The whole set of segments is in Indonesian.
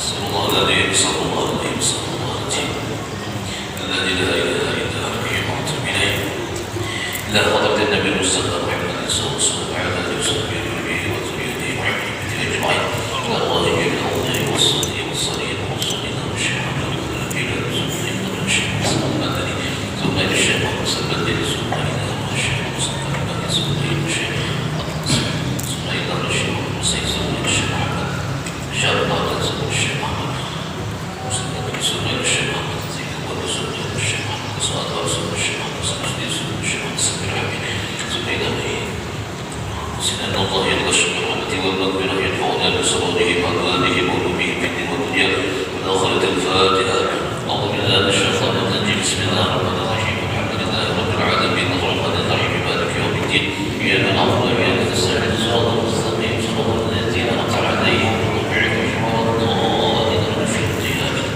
صلى الله عليه وسلم الذي لا إله إلا هو الحي المعتم إليه إلى حضرة النبي المصطفى محمد صلى الله عليه وسلم وعلى آله وصحبه وذريته وعلمه أجمعين إلى الله بالحوض والصدي والصليب والصليب والشيخ محمد إلى رسول الله الشيخ محمد ثم إلى الشيخ محمد ثم إلى الشيخ محمد ثم إلى الشيخ ثم إلى الشيخ سيد الشيخ محمد شر الله ثم الشيخ محمد ثم إلى الشيخ محمد زيد ورسول الشيخ محمد صلى الله عليه وسلم الشيخ محمد ثم الشيخ محمد سمير حميد ثم إلى سنن الله يلغش برحمته والمغفرة ينفعنا بصلاته وأمواله وعلومه في الدين والدنيا والآخرة الفاتحة أعوذ بالله من الشيطان الرجيم بسم الله الرحمن الرحيم الحمد لله رب العالمين الرحمن الرحيم مالك يوم الدين إياك نعبد وإياك نستعين صراط المستقيم صراط الذين أنعمت عليهم غير المغضوب عليهم ولا الضالين آمين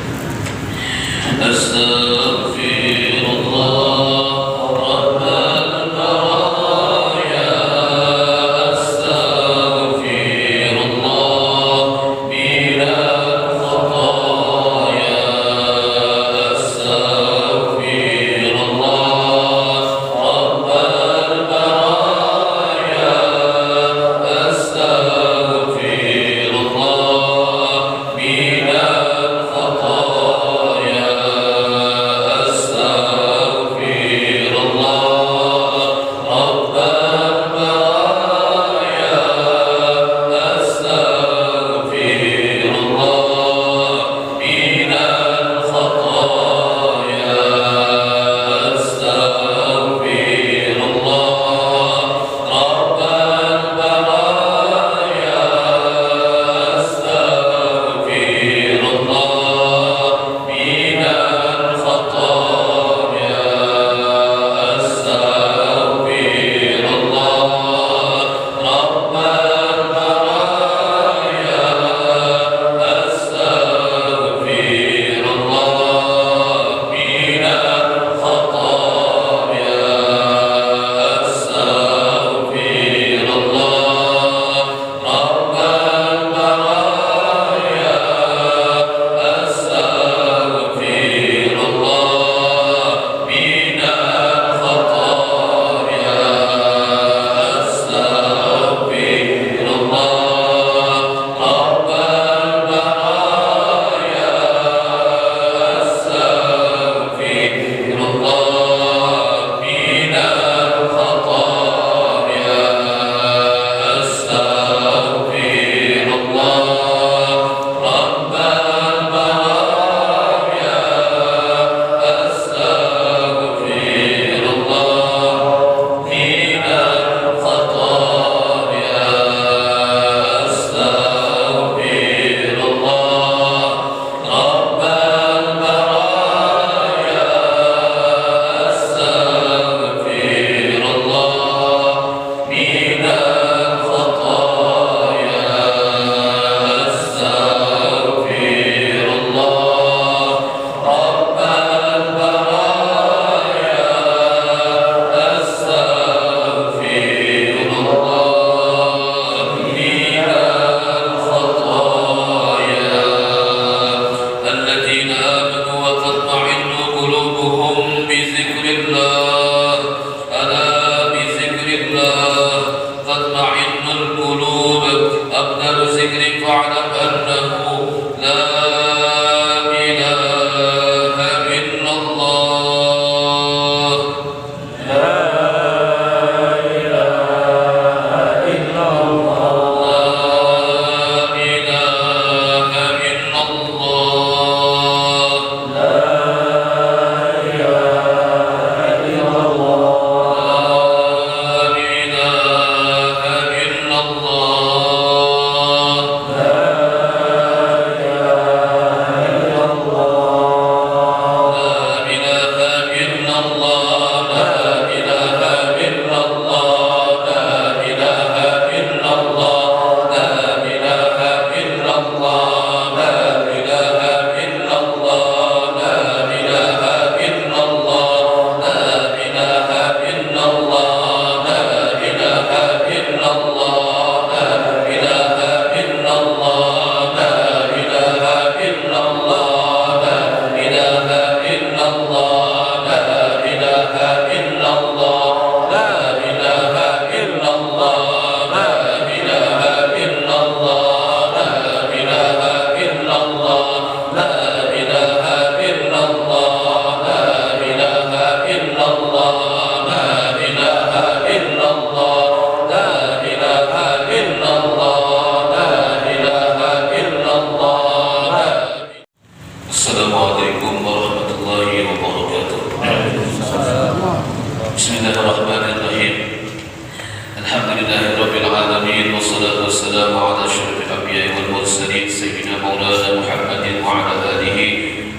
مولانا محمد وعلى آله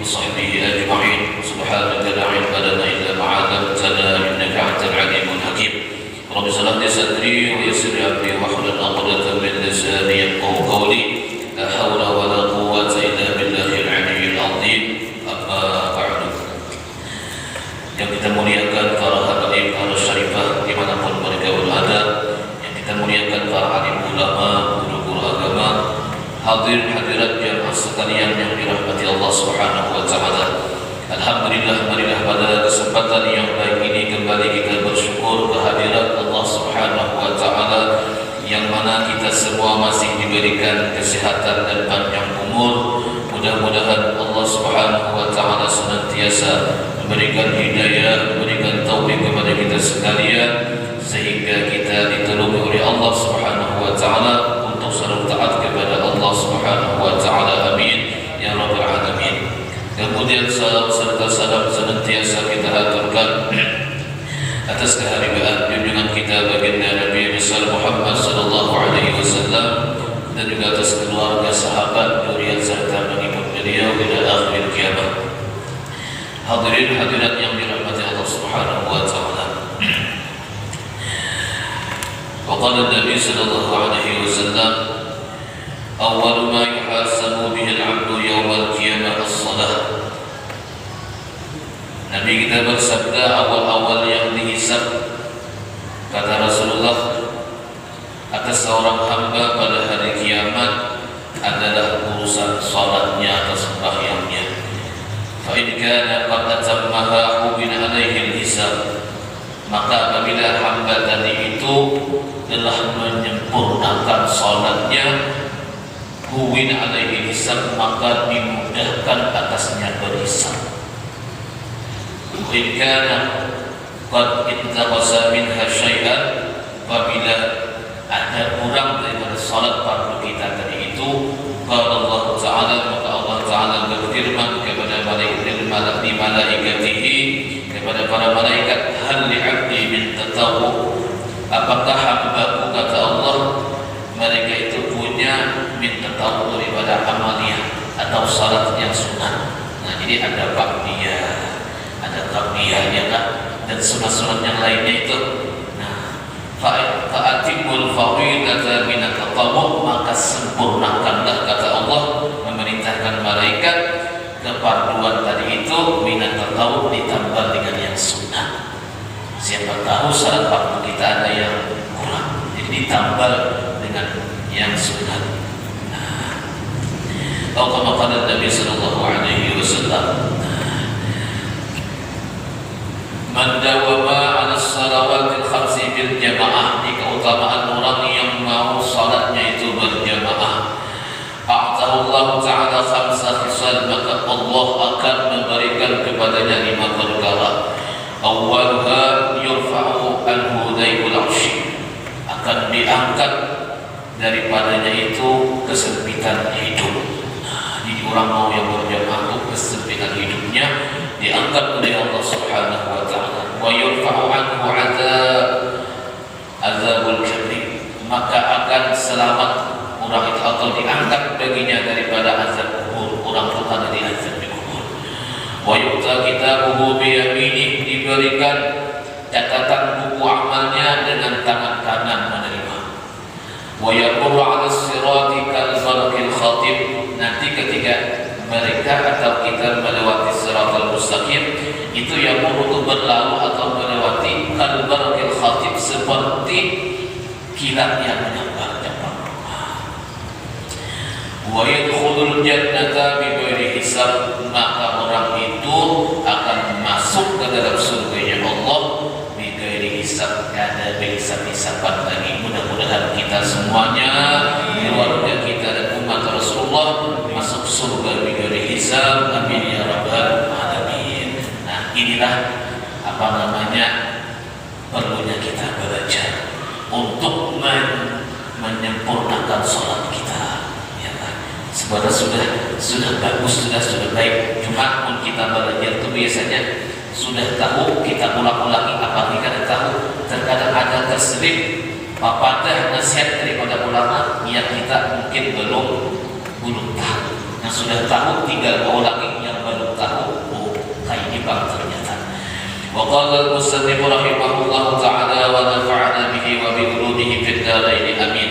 وصحبه أجمعين. سبحانك لا علم لنا إلا ما علمتنا إنك أنت العليم الحكيم. رب اشرح لي صدري ويسر لي أمري واحلل عقدة من لساني يفقهوا قولي. لا حول ولا قوة إلا بالله العلي العظيم. أما بعد. Yang kita muliakan para habaib, para syarifah dimanapun mereka berada, yang kita muliakan para alim ulama, guru-guru agama, hadirin hadirat jamaah sekalian yang dirahmati Allah Subhanahu wa taala. Alhamdulillah, marilah pada kesempatan yang baik ini kembali kita bersyukur kehadirat Allah Subhanahu wa taala yang mana kita semua masih diberikan kesehatan dan panjang umur. Mudah-mudahan Allah Subhanahu wa taala senantiasa memberikan hidayah, memberikan taufik kepada kita sekalian sehingga kita ditolongi oleh Allah Subhanahu wa taala untuk selalu taat kepada Allah Subhanahu wa taala. Amin ya rabbal alamin. Kemudian salam serta salam senantiasa kita aturkan atas keharibaan junjungan kita baginda Nabi besar Muhammad sallallahu alaihi wasallam dan juga atas keluarga, sahabat, zuriat serta pengikut beliau hingga akhir kiamat. Hadirin hadirat yang dirahmati Allah Subhanahu wa taala. Waqala Nabi sallallahu alaihi wasallam, "Awwal ma yuhasabu bihi al-'abdu yawm al-qiyamah as-salah." Nabi kita bersabda, awal-awal yang dihisab, kata Rasulullah, atas seorang hamba pada hari kiamat adalah urusan salatnya atau sembahyangnya. Fa in kana qad atammaha hubina alaihi al-hisab, maka apabila hamba tadi itu telah menyempurnakan salatnya, hubina alaihi al-hisab, maka dimudahkan atasnya berhisab. Wa in kana qad intaqasa minha syai'an, apabila ada kurang daripada salat fardu kita tadi itu, qala Allah Ta'ala, maka Allah Ta'ala berfirman kepada malaikatihi, kepada para malaikat, hal li'abdi min tatawwu, apakah hambaku, kata Allah, mereka itu punya min tatawwu daripada amaliyah atau salat yang sunat. Nah, jadi ada ba'diyah, ada qabliyah, ya kan, dan sunat-sunat yang lainnya itu. Fa'atimul fadilata min at-tatawwu, maka sempurnakanlah, kata Allah, memerintahkan malaikat, kefarduan tadi itu min at-tatawwu ditambah dengan yang sunnah. Siapa tahu salat fardu kita ada yang kurang, jadi ditambah dengan yang sunnah. Atau kama qala Nabi sallallahu alaihi wasallam, man dawama 'ala shalawatil khamsi bil jamaah, di keutamaan orang yang mau salatnya itu berjamaah, a'tahu Allah Ta'ala khamsa khisal, maka Allah akan memberikan kepadanya 5 perkara. Awwaluha yurfa'u anhu daikul 'arsy, akan diangkat daripadanya itu kesempitan hidup. Nah, jadi orang mau yang berjamaah itu kesempitan hidupnya diangkat oleh Allah Subhanahu wa taala. Wa yurfa'u anhu azabul kabir, maka akan selamat orang itu atau diangkat baginya daripada azab kubur. Orang itu ada di azab di kubur. Wa yu'ta kitabuhu bi yaminih, diberikan catatan buku amalnya dengan tangan kanan menerima. Wa yaqulu 'ala sirati kal barqil khatib, nanti ketika mereka atau kita melewati siratal mustaqim itu yang untuk berlalu atau melewati kal-barqil khatib, seperti kilat yang menyambar-nyambar. Wa yadkhulul jannata bighairi hisab, maka orang itu akan masuk ke dalam surganya Allah bighairi hisab, ada hisab-hisaban lagi. Mudah-mudahan kita semuanya, keluarga kita dan umat Rasulullah masuk surga bighairi hisab. Amin ya rabbal alamin. Nah, inilah perlunya kita belajar untuk menyempurnakan sholat kita, ya kan? Sebenarnya sudah bagus, sudah baik. Cuma pun kita belajar itu biasanya sudah tahu, kita ulang-ulangi. Apalagi kita tahu terkadang ada terselip papadah nasihat daripada ulama yang kita mungkin belum tahu. Yang sudah tahu tinggal mau lagi, yang belum tahu, oh kayak ini bang ternyata. Wa qala al-musannif rahimahullah ta'ala wa nafa'ana bihi wa bi ulumihi fid dharain amin.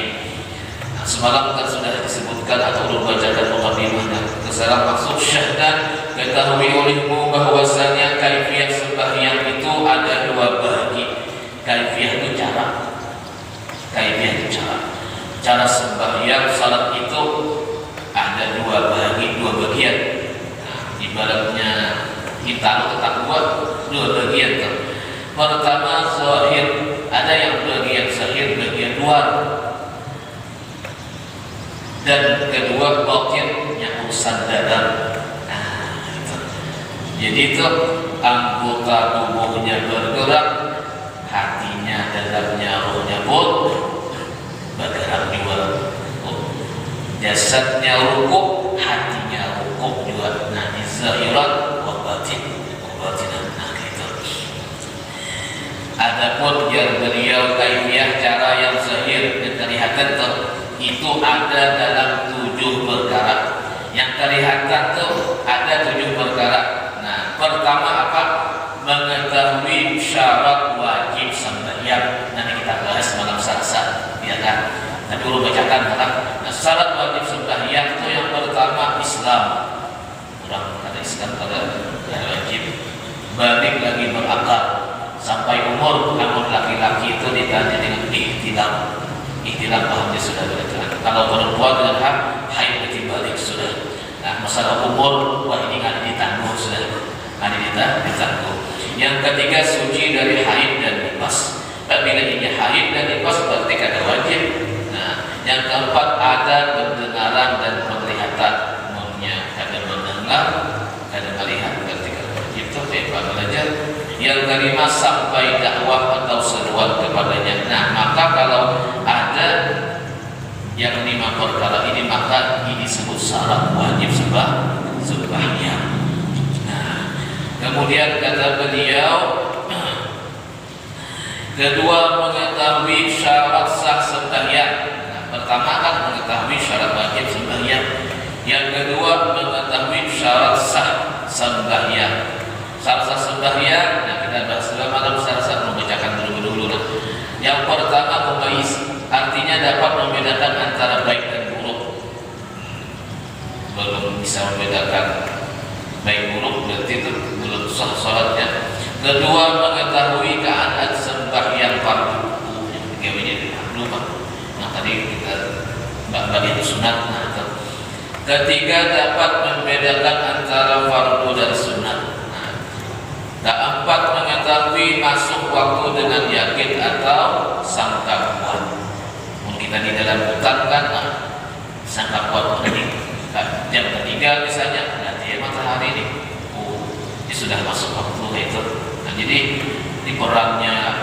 Semalam kan sudah disebutkan atau belum bacakan muqaddimahnya. Sekarang maksud syahdan, ketahui olehmu bahwasanya kaifiyah sembahyang itu ada dua bagi. Kaifiyah itu cara. Kaifiyah itu cara sembahyang salat itu ada dua bagian. Nah, ibaratnya kita tetap buat dua bagian tuh. Pertama zahir, ada yang bagian zahir, bagian luar. Dan kedua batin yang urusan dalam. Nah, itu. Jadi itu anggota tubuhnya bergerak, hatinya, dalamnya, rohnya pun bergerak juga. Jasadnya rukuk, hatinya rukuk juga. Nah, ini zahiran wa batinan. Nah, gitu. Adapun yang beliau kaifiyah cara yang zahir dan kelihatan itu ada dalam 7 perkara. Yang kelihatan tuh ada 7 perkara. Nah, pertama apa? Mengetahui syarat wajib sembahyang. Nanti kita bahas malam Selasa, ya kan? Tapi dulu bacakan kan. Nah, syarat wajib sembahyang itu yang pertama Islam. Orang kata Islam pada wajib balik lagi berakal sampai umur laki-laki itu ditanya dengan ihtilam pahamnya sudah berjalan. Kalau perempuan dengan haid berarti balik sudah. Nah, masalah umur wah ini kan ditangguh sudah. Ada ditangguh. Yang ketiga suci dari haid dan nifas. Bila ini haid dan nifas berarti ada wajib. Nah, yang keempat ada pendengaran dan penglihatan. Umumnya ada mendengar, ada melihat ketika wajib itu belajar. Yang kelima sampai dakwah atau seruan kepadanya. Nah, maka kalau ada yang 5 perkara ini maka ini disebut syarat wajib sembahyang. Nah, kemudian kata beliau, kedua mengetahui syarat sah sembahyang. Nah, pertama kan mengetahui syarat wajib sembahyang. Yang kedua mengetahui syarat sah sembahyang. Syarat sah sembahyang, nah kita bahas dulu malam Selasa, membacakan dulu. Nah, yang pertama mumayyiz, artinya dapat membedakan antara baik dan buruk. Belum bisa membedakan baik buruk berarti itu belum sah salatnya. Kedua mengetahui keadaan sembahyang fardu. Yang ketiga ini lupa. Nah tadi kita bagi itu sunat. Nah, ketiga dapat membedakan antara fardu dan sunat. Keempat mengetahui masuk waktu dengan yakin atau sangka kuat. Kita di dalam hutan kan sangka kuat ini. Jam ketiga misalnya nanti matahari ini, ini sudah masuk waktu itu. Nah, jadi di perannya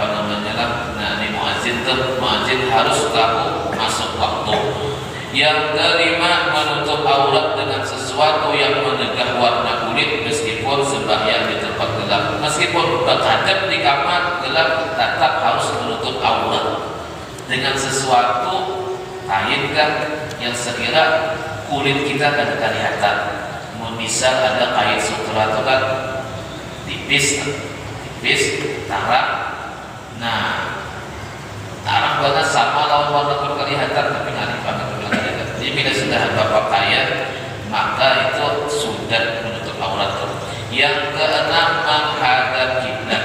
di muadzin harus tahu masuk waktu. Yang kelima menutup aurat dengan sesuatu yang menegah warna kulit meskipun sembahyang di tempat gelap. Meskipun berhadap di kamar gelap tetap harus menutup aurat dengan sesuatu kain kan yang sekira kulit kita kan kelihatan. Misal ada kain sutra itu kan tipis, tarak. Nah, tarak banget sama lawan warna kelihatan tapi nggak banget kelihatan. Jadi bila sudah bapak kaya maka itu sudah menutup aurat. Yang keenam menghadap kiblat.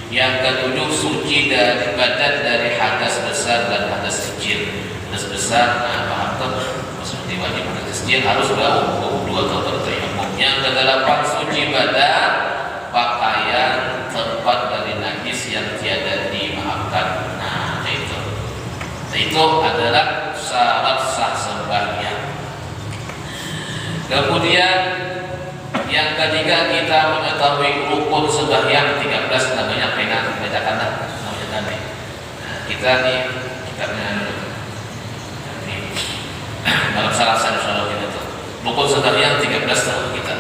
Yang ketujuh suci dari badan dari hadas besar dan hadas kecil. Hadas besar, nah paham tuh seperti wajib hadas kecil harus berwudu atau bertayammum. Yang kedelapan suci badan, pakaian terlepas dari najis yang tiada dimaafkan. Nah itu adalah syarat sah sembahyang. Kemudian yang ketiga kita mengetahui rukun sembahyang 13 namanya pena bacakan namanya tadi. Nah, kita malam Selasa insyaallah kita tuh rukun sembahyang 13 tahun kita.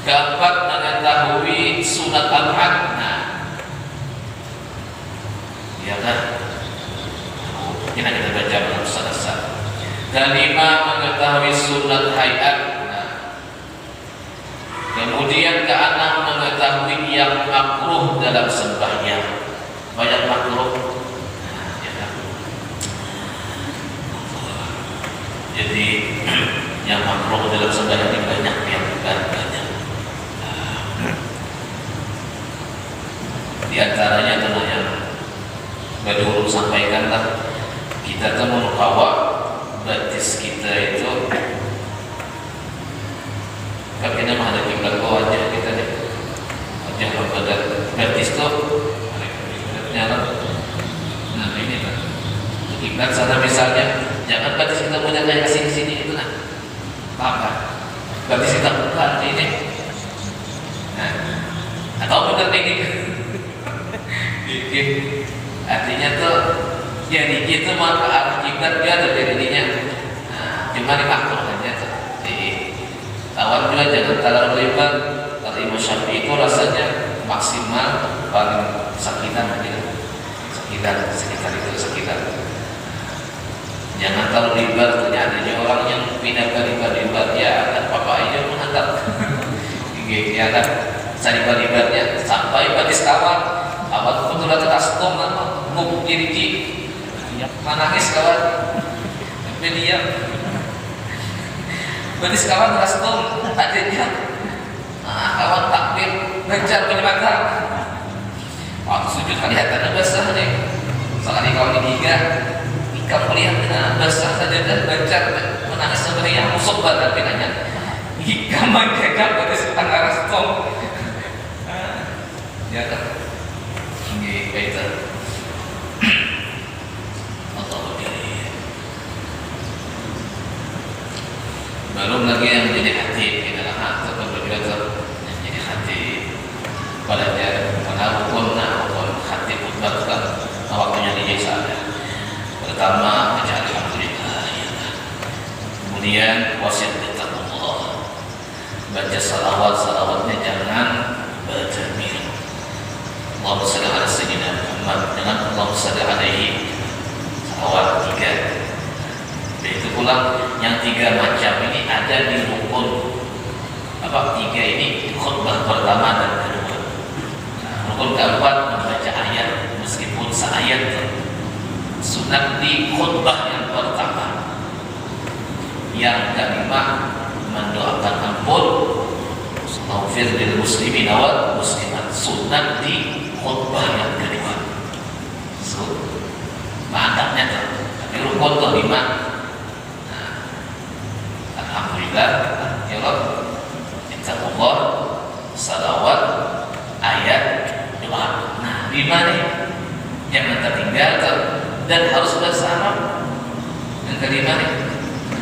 Keempat mengetahui sunat al-had. Nah, ya kan? Kita baca malam Selasa. Kelima mengetahui sunat hayat. Kemudian keenam, mengetahui yang makruh dalam sembahyang. Banyak makruh. Jadi yang makruh dalam sembahyang ini banyak. Di antaranya adalah yang baru sampaikan lah, kita tuh membawa batis kita itu kan kita menghadap kiblat wajah kita nih, wajah kepada batis tuh nyala. Nah ini kan kiblat sana misalnya, jangan batis kita punya kayak kesini itu nah, paham kan? Batis kita buka ini, nah atau benar ini. Artinya tuh ya dikit tuh mau ke arah kiblat dia tuh jadinya. Nah, cuma dimakruh aja tuh. Tawar juga jangan terlalu lebar. Kalau Imam Syafi'i itu rasanya maksimal paling sekitar gitu. Sekitar itu sekitar. Jangan terlalu lebar, ternyata ada orang yang pindah ke lebar ya kan papa aja menghadap. Ya kan, saya lebarnya sampai batis kawan. Awal kebetulan kita ngomong diri manangis kawan, media batis kawan rastom adanya, kawan takbir belajar penyebatan waktu sujud kelihatannya basah nih, sekali kawan digiga ikan melihatnya basah saja dan belajar menangis sampai yang musuh badan pinanya ikan menggegar batis tangga rastom ya kan. Kaitan atau begini, belum lagi yang menjadi hati kita hati berbeda yang jadi hati belajar menabung hati bukan waktunya dijasa ada. Pertama baca alhamdulillah, kemudian wasiat tentang Allah, baca salawatnya jangan baca mirip. Allahumma salli ala sayyidina Muhammad dengan Allahumma salli alaihi salawat 3. Begitu pula yang 3 macam ini ada di rukun 3 ini khutbah pertama dan kedua. Rukun keempat membaca ayat meskipun seayat, sunat di khutbah yang pertama. Yang kelima mendoakan ampun maghfir lil muslimin wal muslimat, sunat di khutbah yang kedua. Mantapnya tuh. Tapi rukun kelima. Nah, alhamdulillah ya Allah, insyaallah salawat ayat doa. Nah, 5 nih jangan tertinggal dan harus bahasa Arab. Yang kelima nih.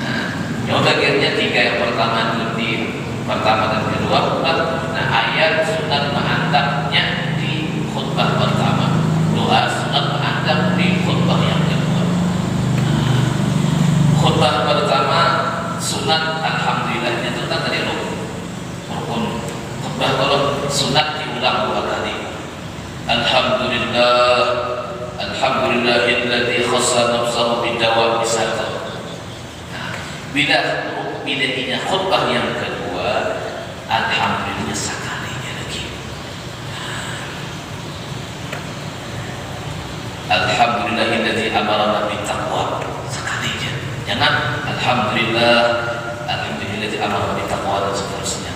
Nah, yang bagiannya 3 yang pertama itu di pertama dan kedua. Nah, ayat sunat mantapnya khutbah pertama, doa sunat menghadap di khutbah yang kedua. Khutbah pertama sunat alhamdulillahnya itu kan tadi rukun khutbah. Kalau sunat diulang 2 kali. Alhamdulillahilladzi khassa nafsahu bidawam bisata. Bila ini khutbah yang kedua, alhamdulillah sekalinya lagi. Alhamdulillahilladzi amarana bittaqwa sekalinya. Jangan alhamdulillahilladzi amarana bittaqwa dan seterusnya.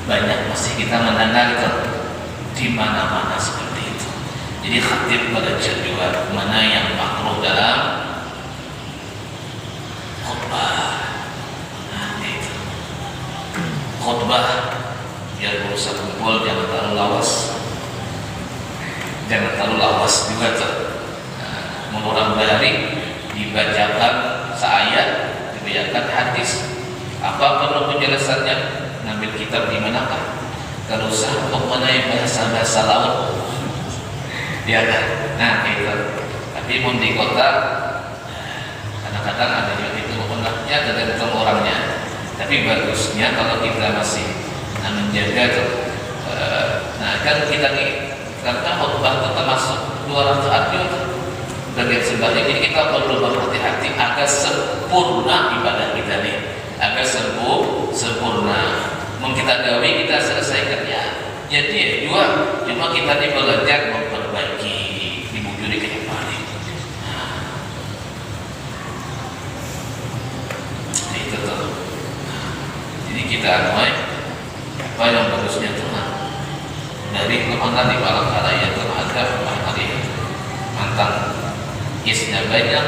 Banyak masih kita mendengar di mana-mana seperti itu. Jadi khatib belajar juga mana yang makruh dalam khutbah. Nah, itu khutbah biar berusaha kumpul, jangan terlalu lawas. Jangan terlalu lawas juga tuh. Mengurang dari dibacakan seayat, dibacakan hadis. Apa perlu penjelasannya? Ngambil kitab di manakah? Kalau usah untuk mengenai bahasa laut. Ya kan? Nah itu. Tapi pun di kota kadang-kadang ada yang itu ya tergantung orangnya. Tapi bagusnya kalau kita masih menjaga tuh. Nah kan kita nih karena khutbah itu termasuk 2 rakaat bagian sembahyang, jadi kita perlu berhati-hati agar sempurna ibadah kita nih, agar sempurna. Mungkin kita kita gawe, kita selesaikan ya. Jadi dua, cuma kita ini belajar memperbaiki, dibujuri ke depan. Itu tuh. Jadi kita apa yang bagusnya tuh dari kemana di malam hari yang terhadap hari mantan isnya banyak,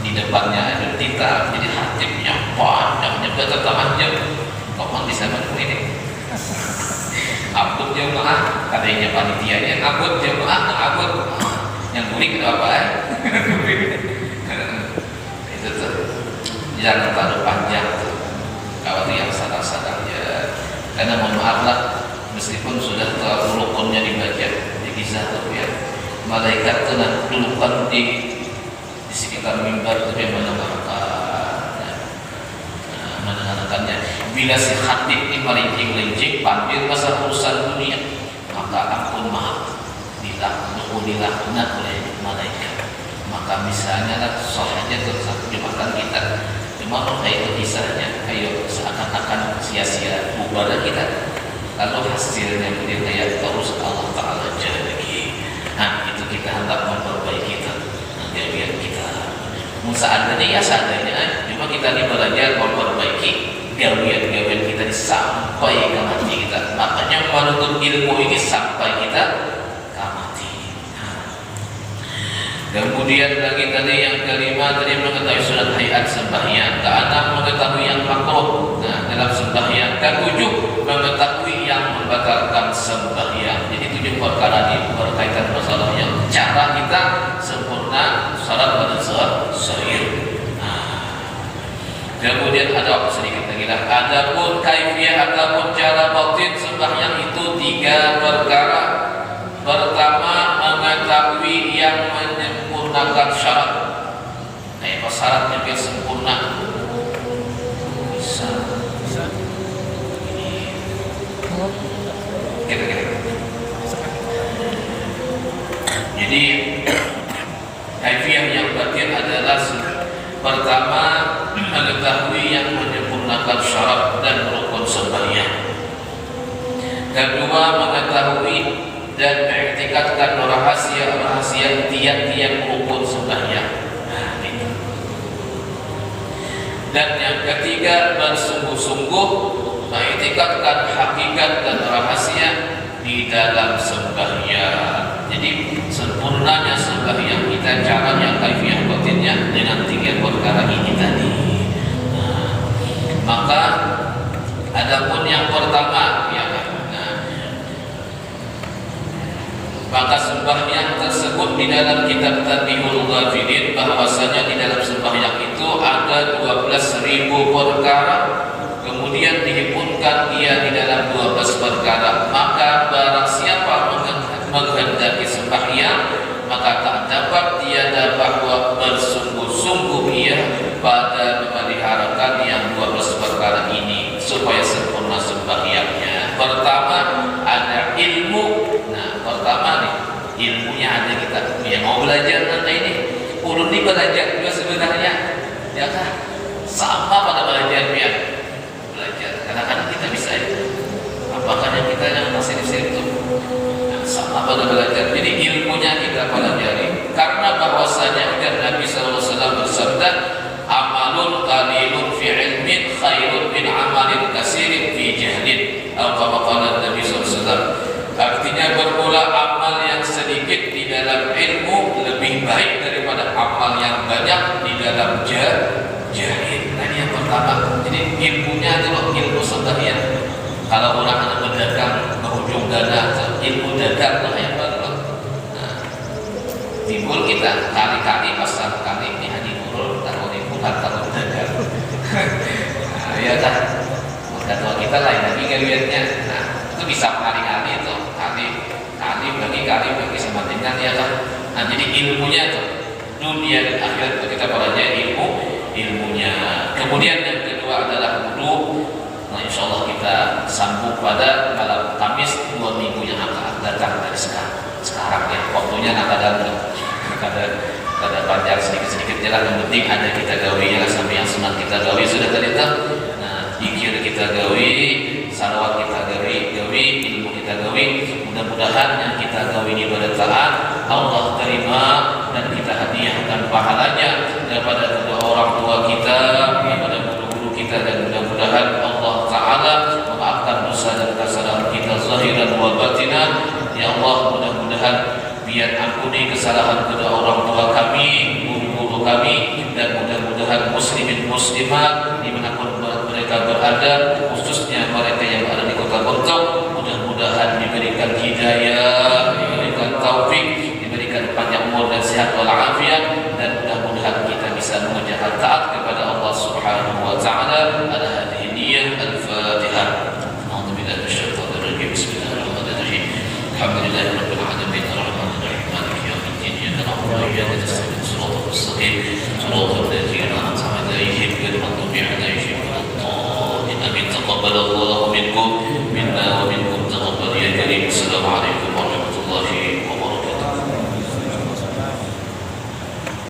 di depannya ada tinta, jadi hatibnya panjang, nyebut tetangannya kapan bisa bantu ini abut jemaah, katanya panitianya abut jemaah, abut yang kuning itu apa itu tuh jangan terlalu panjang tuh kalau yang sadar-sadarnya, karena mohon maaf lah meskipun sudah terlalu rukunnya dibaca di kisah tuh ya, malaikat tuh nah dulu kan di sekitar mimbar itu yang mendengarkannya. Bila si khatib ini melincing-lincing panggil masalah urusan dunia, maka ampun maaf dilaknat oleh malaikat. Maka misalnya lah soalnya terjemahkan kita, cuma itu kisahnya kayak seakan-akan sia-sia bubar kita. Lalu hasilnya dia kayak terus Allah Ta'ala jadi. Nah itu kita hendak memperbaiki gawian kita. Seadanya ya seadanya, cuma kita ini belajar memperbaiki gawian-gawian kita sampai ke mati kita. Makanya menuntut ilmu ini sampai kita ke mati. Kemudian lagi tadi yang kelima tadi mengetahui sunat hayat sembahyang. Keenam mengetahui yang makruh dalam sembahyang. Ketujuh mengetahui yang membatalkan sembahyang. Jadi 7 perkara ini berkaitan masalah yang cara kita sempurna salat pada sahih. Kemudian ada sedikit lagi lah. Adapun kaifiyah ataupun cara batin sembahyang itu 3 perkara. Pertama mengetahui yang menyempurnakan syarat. Apa syaratnya biar sempurna? Bisa. Kira-kira. Jadi kaifiyah yang batin adalah pertama mengetahui yang menyempurnakan syarat dan rukun sembahyang. Kedua mengetahui dan mengiktikadkan rahasia tiap-tiap rukun sembahyang. Dan yang ketiga bersungguh-sungguh mengiktikadkan hakikat dan rahasia di dalam sembahyang. Jadi sempurnanya sembahyang kita caranya kaifiyah batinnya dengan 3 perkara ini tadi. Maka adapun yang pertama ya, maka sembahyang tersebut di dalam kitab Tanbihul Ghafilin bahwasanya di dalam sembahyang itu ada 12.000 perkara. Kemudian dihimpunkan ia di dalam 12 perkara. Maka barang siapa menghendaki sembahyang, maka tak dapat tiada bahwa bersungguh-sungguh ia pada memeliharakan yang 12 perkara ini supaya sempurna sembahyangnya. Pertama ada ilmu. Nah pertama nih ilmunya ada kita yang mau belajar nanti ini. Ulun ini belajar juga sebenarnya, ya kan? Sama pada belajar biar belajar. Kadang-kadang kita bisa itu. Apakah yang kita yang masih di situ? Sama pada belajar. Jadi ilmunya kita pelajari. Karena bahwasanya Nabi SAW bersabda, amalun qalilun fi ilmin khairun min amalin kasirin fi jahlin. Al-Qamaqalan Nabi SAW. Artinya bermula amal yang sedikit di dalam ilmu lebih baik daripada amal yang banyak di dalam jahil. Nah ini yang pertama. Jadi ilmunya itu ilmu sembahyang. Kalau orang ada berdagang berujung dana, ilmu dagang lah yang baru. Nah, timbul kita kali-kali pasal kali ini haji nurul tahun ini bukan tahun dagang. Nah, ya kan. Maka kita lain lagi gawiannya. Nah, itu bisa kali-kali itu kali bagi sama dengan ya kan. Nah, jadi ilmunya tuh dunia dan akhirat itu kita pelajari ilmunya. Kemudian yang kedua adalah wudu. Nah, insya Allah kita sambung pada malam Kamis 2 minggu yang akan datang dari sekarang ya. Waktunya kada panjang sedikit-sedikit jalan. Yang penting ada kita gawinya lah sampai yang sunat kita gawi sudah tadi tuh. Nah, zikir kita gawi salawat kita gawi, ilmu kita gawi. Mudah-mudahan yang kita gawi ini bertaat Allah terima dan kita hadiahkan pahalanya daripada kedua orang tua kita, daripada guru-guru kita, dan mudah-mudahan Allah Ta'ala memaafkan dosa dan kesalahan kita zahiran wa batinan. Ya Allah, mudah-mudahan biar ampuni kesalahan kedua orang tua kami, guru-guru kami, dan mudah-mudahan muslimin muslimat dimanapun mereka berada, khususnya mereka yang ada di kota Bontok, mudah-mudahan diberikan hidayah, diberikan taufik, diberikan panjang umur dan sehat walafiat, dan mudah-mudahan kita bisa mengerjakan taat kepada Allah Subhanahu wa Ta'ala. Ala hadhihi niyyah